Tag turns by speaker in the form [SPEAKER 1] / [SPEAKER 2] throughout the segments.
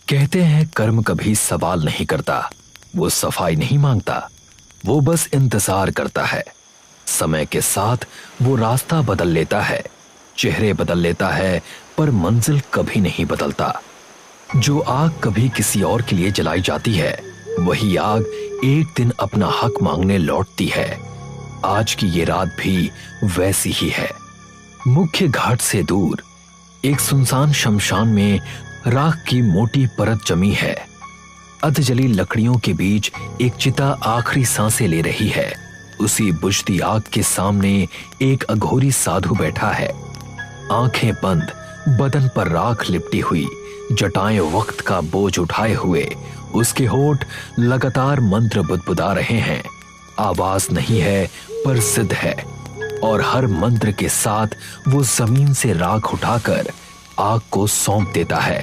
[SPEAKER 1] कहते हैं कर्म कभी सवाल नहीं करता, वो सफाई नहीं मांगता, वो बस इंतजार करता है। समय के साथ वो रास्ता बदल लेता है, चेहरे बदल लेता है, पर मंजिल कभी नहीं बदलता। जो आग कभी किसी और के लिए जलाई जाती है, वही आग एक दिन अपना हक मांगने लौटती है। आज की ये रात भी वैसी ही है। मुख्य घाट से दूर एक सुनसान शमशान में राख की मोटी परत जमी है। अधजली लकड़ियों के बीच एक चिता आखिरी सांसें ले रही है। उसी बुझती आग के सामने एक अघोरी साधु बैठा है, आंखें बंद, बदन पर राख लिपटी हुई, जटाएं वक्त का बोझ उठाए हुए। उसके होठ लगातार मंत्र बुदबुदा रहे हैं। आवाज नहीं है पर जिद है, और हर मंत्र के साथ वो जमीन से राख उठाकर आग को सौंप देता है।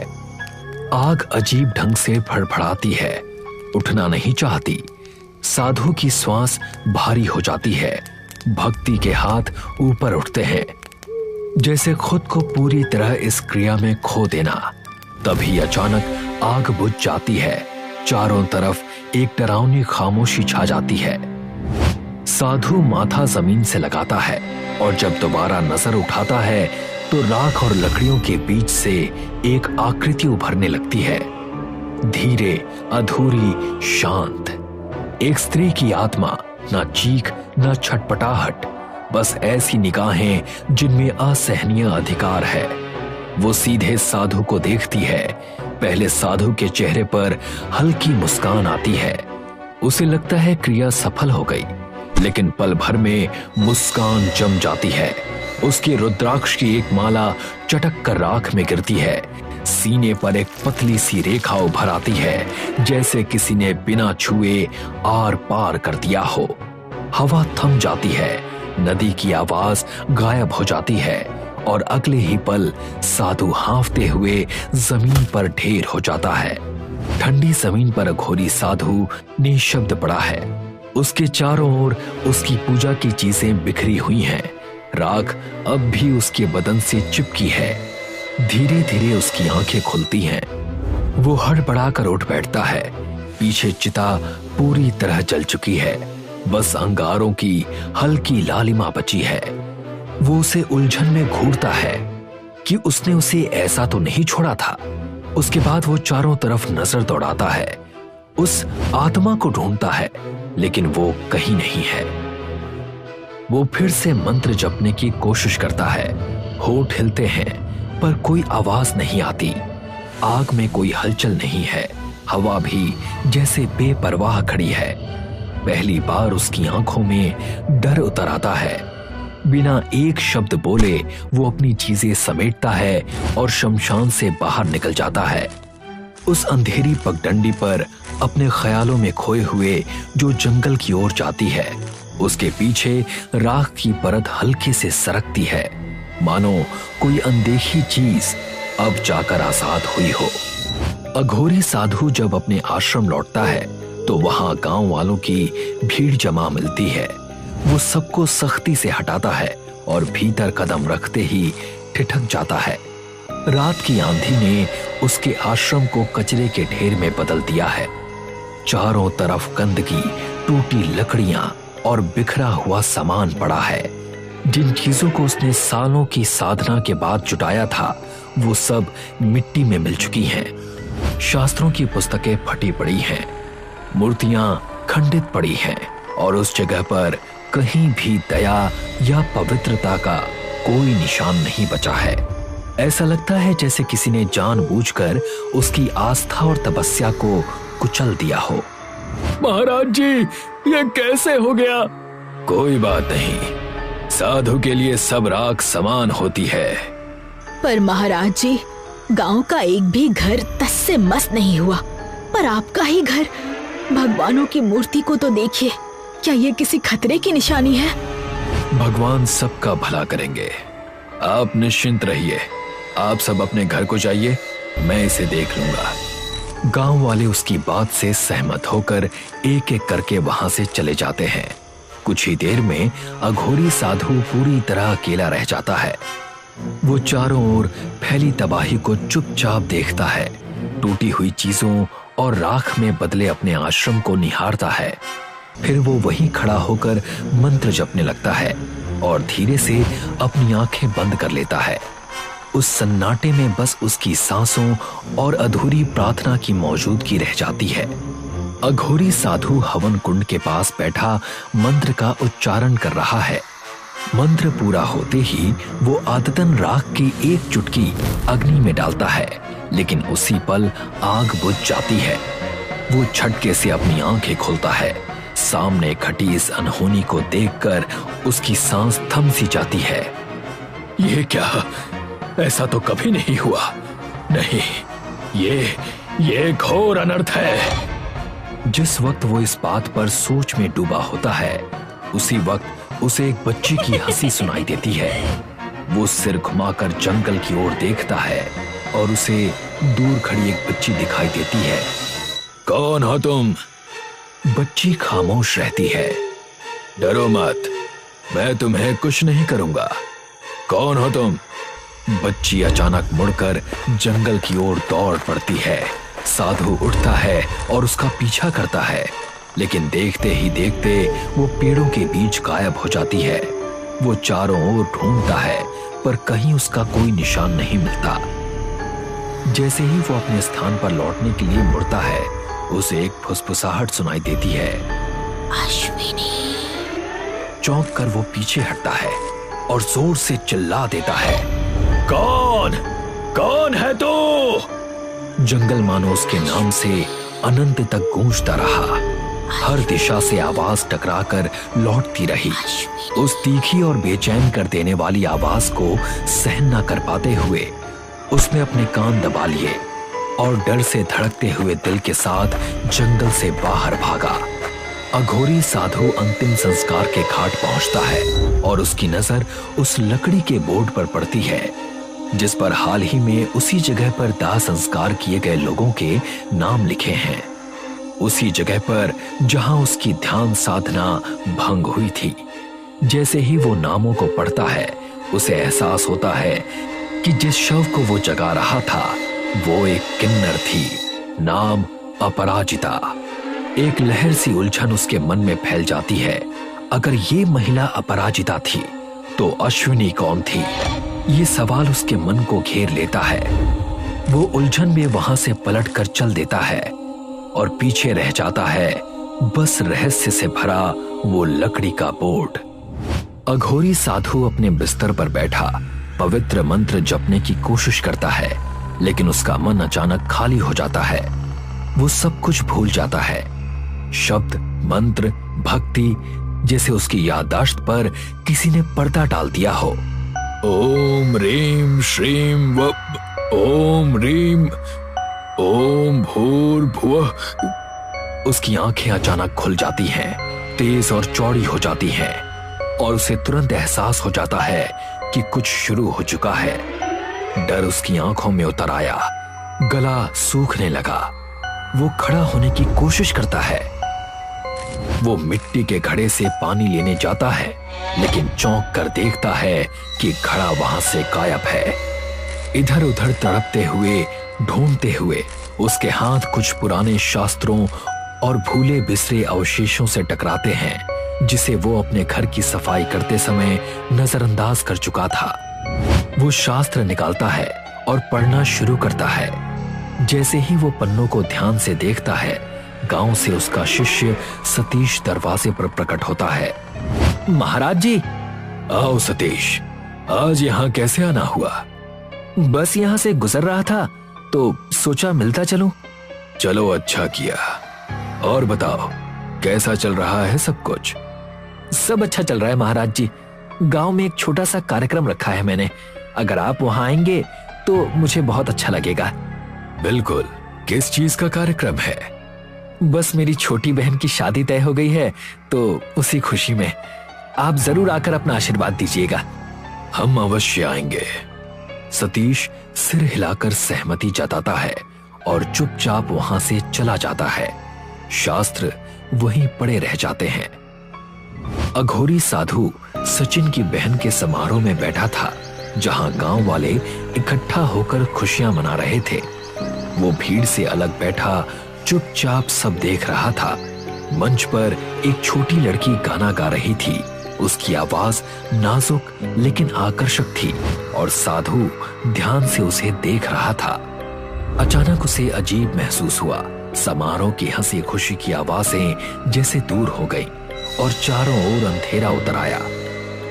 [SPEAKER 1] आग अजीब ढंग से फड़फड़ाती है, उठना नहीं चाहती। साधु की श्वास भारी हो जाती है, भक्ति के हाथ ऊपर उठते हैं, जैसे खुद को पूरी तरह इस क्रिया में खो देना। तभी अचानक आग बुझ जाती है। चारों तरफ एक डरावनी खामोशी छा जाती है। साधु माथा जमीन से लगाता है और जब दोबारा नजर उठाता है तो राख और लकड़ियों के बीच से एक आकृति उभरने लगती है, धीरे, अधूरी, शांत। एक स्त्री की आत्मा, ना चीख ना छटपटाहट, बस ऐसी निगाहें जिनमें असहनीय अधिकार है। वो सीधे साधु को देखती है। पहले साधु के चेहरे पर हल्की मुस्कान आती है। उसे लगता है क्रिया सफल हो गई, लेकिन पल भर में मुस्कान जम जाती है। उसकी रुद्राक्ष की एक माला चटक कर राख में गिरती है। सीने पर एक पतली सी रेखा उभर आती है, जैसे किसी ने बिना छुए आर पार कर दिया हो। हवा थम जाती है, नदी की आवाज गायब हो जाती है, और अगले ही पल साधु हांफते हुए जमीन पर ढेर हो जाता है। ठंडी जमीन पर अघोरी साधु निशब्द पड़ा है। उसके चारों ओर उसकी पूजा की चीजें बिखरी हुई हैं। राख अब भी उसके बदन से चिपकी है। धीरे धीरे उसकी आंखें खुलती हैं। वो हड़बड़ाकर उठ बैठता है। पीछे चिता पूरी तरह जल चुकी है, बस अंगारों की हल्की लालिमा बची है। वो उसे उलझन में घूरता है कि उसने उसे ऐसा तो नहीं छोड़ा था। उसके बाद वो चारों तरफ नजर दौड़ाता है, उस आत्मा को ढूंढता है, लेकिन वो कहीं नहीं है। वो फिर से मंत्र जपने की कोशिश करता है। होठ हिलते हैं पर कोई आवाज नहीं आती। आग में कोई हलचल नहीं है। हवा भी जैसे बेपरवाह खड़ी है। पहली बार उसकी आंखों में डर उतर आता है। बिना एक शब्द बोले वो अपनी चीजें समेटता है और शमशान से बाहर निकल जाता है। उस अंधेरी पगडंडी पर अपने ख्यालों में खोए हुए जो जंगल की ओर जाती है, उसके पीछे राख की परत हल्के से सरकती है, मानो कोई अनदेखी चीज अब जाकर आजाद हुई हो। अघोरी साधु जब अपने आश्रम लौटता है तो वहां गांव वालों की भीड़ जमा मिलती है। वो सबको सख्ती से हटाता है और भीतर कदम रखते ही ठिठक जाता है। रात की आंधी ने उसके आश्रम को कचरे के ढेर में बदल दिया है। चारों तरफ गंदगी, टूटी लकड़ियां और बिखरा हुआ सामान पड़ा है। जिन चीजों को उसने सालों की साधना के बाद जुटाया था, वो सब मिट्टी में मिल चुकी हैं। शास्त्रों की पुस्तकें फटी पड़ी हैं, मूर्तियां खंडित पड़ी हैं, और उस जगह पर कहीं भी दया या पवित्रता का कोई निशान नहीं बचा है। ऐसा लगता है जैसे किसी ने जानबूझकर उसकी आस्था और तपस्या को कुचल दिया हो।
[SPEAKER 2] महाराज जी, ये कैसे हो गया?
[SPEAKER 1] कोई बात नहीं, साधु के लिए सब राख समान होती है।
[SPEAKER 3] पर महाराज जी, गांव का एक भी घर तस से मस नहीं हुआ, पर आपका ही घर। भगवानों की मूर्ति को तो देखिए, क्या ये किसी खतरे की निशानी है?
[SPEAKER 1] भगवान सबका भला करेंगे, आप निश्चिंत रहिए। आप सब अपने घर को जाइए, मैं इसे देख लूंगा। गांव वाले उसकी बात से सहमत होकर एक एक करके वहां से चले जाते हैं। कुछ ही देर में अघोरी साधु पूरी तरह अकेला रह जाता है। वो चारों ओर फैली तबाही को चुपचाप देखता है। टूटी हुई चीजों और राख में बदले अपने आश्रम को निहारता है। फिर वो वहीं खड़ा होकर मंत्र जपने लगता है और धीरे से अपनी आंखें बंद कर लेता है। उस सन्नाटे में बस उसकी सांसों और अधूरी प्रार्थना की मौजूदगी रह जाती है। अघोरी साधु हवन कुंड के पास बैठा मंत्र का उच्चारण कर रहा है। मंत्र पूरा होते ही वो आदतन राख की एक चुटकी अग्नि में डालता है, लेकिन उसी पल आग बुझ जाती है। वो झटके से अपनी आंखें खोलता है। सामने खटी इस अनहोनी को देखकर उसकी सांस थम सी जाती है।
[SPEAKER 2] ये क्या? ऐसा तो कभी नहीं हुआ। नहीं, ये घोर अनर्थ है।
[SPEAKER 1] जिस वक्त वो इस बात पर सोच में डूबा होता है, उसी वक्त उसे एक बच्ची की हंसी सुनाई देती है। वो सिर घुमाकर जंगल की ओर देखता है और उसे दूर खड़ी एक बच्ची दिखाई देती है।
[SPEAKER 2] कौन हो तुम?
[SPEAKER 1] बच्ची खामोश रहती है।
[SPEAKER 2] डरो मत, मैं तुम्हें कुछ नहीं करूंगा। कौन हो तुम?
[SPEAKER 1] बच्ची अचानक मुड़कर जंगल की ओर दौड़ पड़ती है। साधु उठता है और उसका पीछा करता है, लेकिन देखते ही देखते वो पेड़ों के बीच गायब हो जाती है। वो चारों ओर ढूंढता है, पर कहीं उसका कोई निशान नहीं मिलता। जैसे ही वो अपने स्थान पर लौटने के लिए मुड़ता है, उसे एक फुसफुसाहट सुनाई देती है।
[SPEAKER 3] अश्विनी।
[SPEAKER 1] चौंक कर वो पीछे हटता है और जोर से चिल्ला देता है,
[SPEAKER 2] कौन है तू?
[SPEAKER 1] जंगल मानो उसके नाम से अनंत तक गूंजता रहा। हर दिशा से आवाज टकराकर लौटती रही। उस तीखी और बेचैन कर देने वाली आवाज को सहन न कर पाते हुए उसने अपने कान दबा लिए और डर से धड़कते हुए दिल के साथ जंगल से बाहर भागा। अघोरी साधु अंतिम संस्कार के घाट पहुंचता है और उसकी नजर उस लकड़ी के बोर्ड पर पड़ती है, जिस पर हाल ही में उसी जगह पर दाह संस्कार किए गए लोगों के नाम लिखे हैं। उसी जगह पर जहां उसकी ध्यान साधना भंग हुई थी। जैसे ही वो नामों को पढ़ता है, उसे एहसास होता है कि जिस शव को वो जगा रहा था वो एक किन्नर थी, नाम अपराजिता। एक लहर सी उलझन उसके मन में फैल जाती है। अगर ये महिला अपराजिता थी तो अश्विनी कौन थी? ये सवाल उसके मन को घेर लेता है। वो उलझन में वहां से पलट कर चल देता है और पीछे रह जाता है बस रहस्य से भरा वो लकड़ी का बोर्ड। अघोरी साधु अपने बिस्तर पर बैठा पवित्र मंत्र जपने की कोशिश करता है, लेकिन उसका मन अचानक खाली हो जाता है। वो सब कुछ भूल जाता है। शब्द, मंत्र, भक्ति जैसे उसकी याददाश्त पर किसी ने पर्दा डाल दिया हो।
[SPEAKER 2] ओम रीम श्रीम व ओम रीम ओम भूर्भुवः।
[SPEAKER 1] उसकी आंखें अचानक खुल जाती हैं, तेज और चौड़ी हो जाती हैं और उसे तुरंत एहसास हो जाता है कि कुछ शुरू हो चुका है। डर उसकी आंखों में उतर आया, गला सूखने लगा। वो खड़ा होने की कोशिश करता है। वो मिट्टी के घड़े से पानी लेने जाता है, लेकिन चौंक कर देखता है कि घड़ा वहां से गायब है। इधर उधर तड़पते हुए, ढूंढते हुए उसके हाथ कुछ पुराने शास्त्रों और भूले बिसरे अवशेषों से टकराते हैं, जिसे वो अपने घर की सफाई करते समय नजरअंदाज कर चुका था। वो शास्त्र निकालता है और पढ़ना शुरू करता है। जैसे ही वो पन्नों को ध्यान से देखता है, गांव से उसका शिष्य सतीश दरवाजे पर प्रकट होता है। महाराज जी।
[SPEAKER 2] आओ सतीश, आज यहाँ कैसे आना हुआ?
[SPEAKER 3] बस यहाँ से गुजर रहा था तो सोचा मिलता चलूं।
[SPEAKER 2] चलो, अच्छा किया। और बताओ, कैसा चल रहा है सब कुछ?
[SPEAKER 3] सब अच्छा चल रहा है महाराज जी। गांव में एक छोटा सा कार्यक्रम रखा है मैंने। अगर आप वहां आएंगे तो मुझे बहुत अच्छा लगेगा।
[SPEAKER 2] बिल्कुल। किस चीज का कार्यक्रम है?
[SPEAKER 3] बस मेरी छोटी बहन की शादी तय हो गई है, तो उसी खुशी में आप जरूर आकर अपना आशीर्वाद दीजिएगा।
[SPEAKER 2] हम अवश्य आएंगे।
[SPEAKER 1] सतीश सिर हिलाकर सहमति जताता है और चुपचाप वहां से चला जाता है। शास्त्र वहीं पड़े रह जाते हैं। अघोरी साधु सचिन की बहन के समारोह में बैठा था, जहां गांव वाले इकट्ठा होकर खुशियां मना रहे थे। वो भीड़ से अलग बैठा चुपचाप सब देख रहा था। मंच पर एक छोटी लड़की गाना गा रही थी। उसकी आवाज नाजुक लेकिन आकर्षक थी और साधु ध्यान से उसे देख रहा था। अचानक उसे अजीब महसूस हुआ। समारोह की हंसी खुशी की आवाजें जैसे दूर हो गई और चारों ओर अंधेरा उतर आया।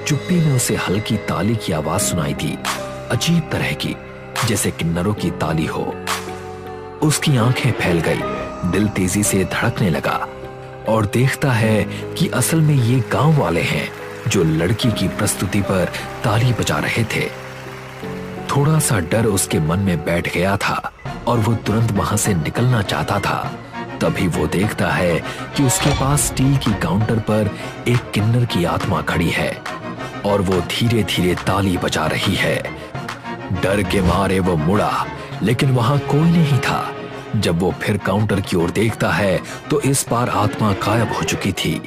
[SPEAKER 1] चुप्पी में उसे हल्की ताली की आवाज सुनाई दी, अजीब तरह की, जैसे किन्नरों की ताली हो। उसकी आंखें फैल गई, दिल तेजी से धड़कने लगा और देखता है कि असल में ये गांव वाले हैं जो लड़की की प्रस्तुति पर ताली बजा रहे थे। थोड़ा सा डर उसके मन में बैठ गया था और वो तुरंत वहां से निकलना चाहता था। तभी वो देखता है कि उसके पास स्टील की काउंटर पर एक किन्नर की आत्मा खड़ी है और वो धीरे धीरे ताली बजा रही है। डर के मारे वो मुड़ा, लेकिन वहां कोई नहीं था। जब वो फिर काउंटर की ओर देखता है तो इस बार आत्मा गायब हो चुकी थी।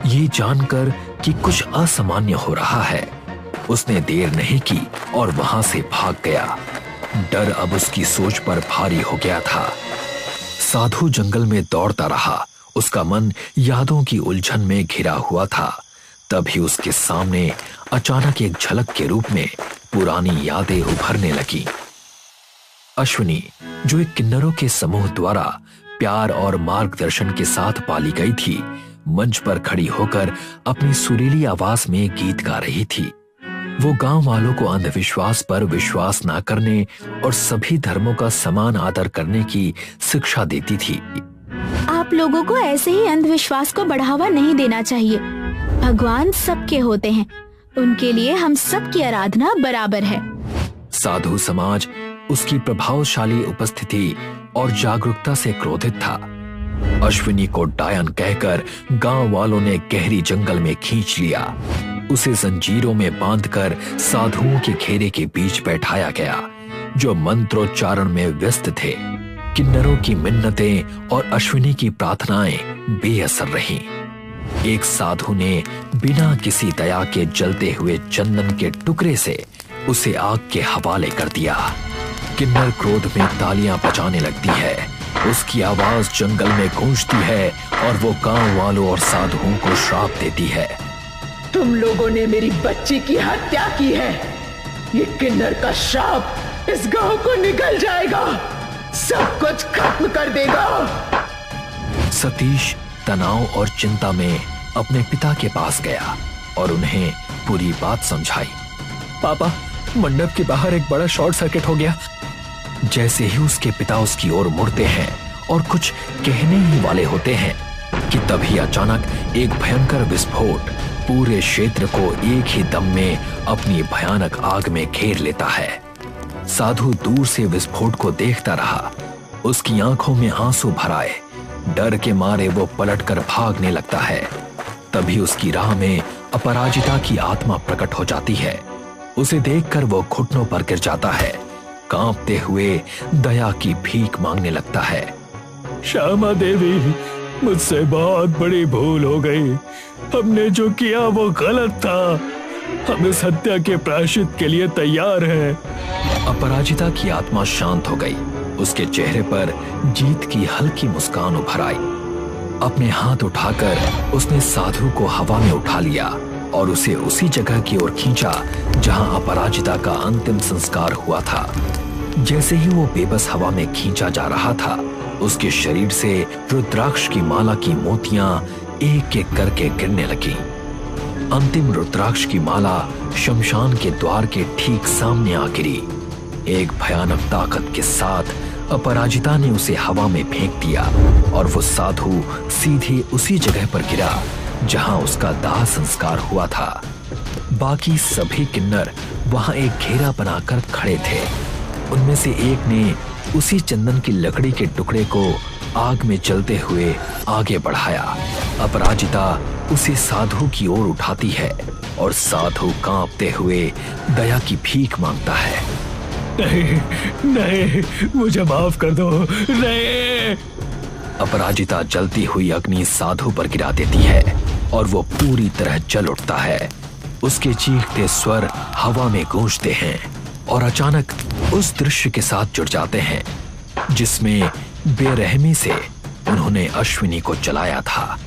[SPEAKER 1] ये जानकर कि कुछ असामान्य हो रहा है, उसने देर नहीं की और वहां से भाग गया। डर अब उसकी सोच पर भारी हो गया था। साधु जंगल में दौड़ता रहा, उसका मन यादों की उलझन में घिरा हुआ था। तभी उसके सामने अचानक एक झलक के रूप में पुरानी यादें उभरने लगी। अश्विनी, जो एक किन्नरों के समूह द्वारा प्यार और मार्गदर्शन के साथ पाली गई थी, मंच पर खड़ी होकर अपनी सुरीली आवाज में गीत गा रही थी। वो गांव वालों को अंधविश्वास पर विश्वास न करने और सभी धर्मों का समान आदर करने की शिक्षा देती थी।
[SPEAKER 3] आप लोगों को ऐसे ही अंधविश्वास को बढ़ावा नहीं देना चाहिए। भगवान सबके होते हैं, उनके लिए हम सबकी आराधना बराबर है।
[SPEAKER 1] साधु समाज उसकी प्रभावशाली उपस्थिति और जागरूकता से क्रोधित था। अश्विनी को डायन कहकर गांव वालों ने गहरी जंगल में खींच लिया। उसे जंजीरों में बांधकर साधुओं के घेरे के बीच बैठाया गया, जो मंत्रोच्चारण में व्यस्त थे। किन्नरों की मिन्नतें और अश्विनी की प्रार्थनाएं बेअसर रहीं। एक साधु ने बिना किसी दया के जलते हुए चंदन के टुकड़े से उसे आग के हवाले कर दिया। किन्नर क्रोध में तालियां बजाने लगती है, उसकी आवाज जंगल में गूंजती है और वो गांव वालों और साधुओं को श्राप देती है।
[SPEAKER 4] तुम लोगों ने मेरी बच्ची की हत्या की है। ये किन्नर का श्राप इस गांव को निकल जाएगा, सब कुछ खत्म कर देगा।
[SPEAKER 1] सतीश तनाव और चिंता में अपने पिता के पास गया और उन्हें पूरी बात समझाई।
[SPEAKER 2] पापा, मंडप के बाहर एक बड़ा शॉर्ट सर्किट हो गया।
[SPEAKER 1] जैसे ही उसके पिता उसकी ओर मुड़ते हैं और कुछ कहने ही वाले होते हैं कि तभी अचानक एक भयंकर विस्फोट पूरे क्षेत्र को एक ही दम में अपनी भयानक आग में घेर लेता है। साधु दूर से विस्फोट को देखता रहा, उसकी आंखों में आंसू भर आए। डर के मारे वो पलटकर भागने लगता है। तभी उसकी राह में अपराजिता की आत्मा प्रकट हो जाती है। उसे देखकर वो घुटनों पर गिर जाता है, कांपते हुए दया की भीख मांगने लगता है।
[SPEAKER 2] श्यामा देवी, मुझसे बहुत बड़ी भूल हो गई। हमने जो किया वो गलत था। हम इस हत्या के प्रायश्चित के लिए तैयार हैं।
[SPEAKER 1] अपराजिता की आत्मा शांत हो गई। उसके चेहरे पर जीत की हल्की मुस्कान उभर आई। अपने हाथ उठाकर उसने साधु को हवा में उठा लिया और उसे उसी जगह की ओर खींचा जहां अपराजिता का अंतिम संस्कार हुआ था। जैसे ही वो बेबस हवा में खींचा जा रहा था, उसके शरीर से रुद्राक्ष की माला की मोतियां एक एक करके गिरने लगी। अंतिम रुद्राक्ष की माला शमशान के द्वार के ठीक सामने आ गिरी। एक भयानक ताकत के साथ अपराजिता ने उसे हवा में फेंक दिया और वो साधु सीधे उसी जगह पर गिरा जहां उसका दाह संस्कार हुआ था। बाकी सभी किन्नर वहां एक घेरा बनाकर खड़े थे। उनमें से एक ने उसी चंदन की लकड़ी के टुकड़े को आग में जलते हुए आगे बढ़ाया। अपराजिता उसे साधु की ओर उठाती है और साधु कांपते हुए दया की भीख मांगता है।
[SPEAKER 2] नहीं, नहीं, मुझे माफ कर दो। नहीं।
[SPEAKER 1] अपराजिता जलती हुई अग्नि साधु पर गिरा देती है और वो पूरी तरह जल उठता है। उसके चीखते स्वर हवा में गूंजते हैं और अचानक उस दृश्य के साथ जुड़ जाते हैं जिसमें बेरहमी से उन्होंने अश्विनी को जलाया था।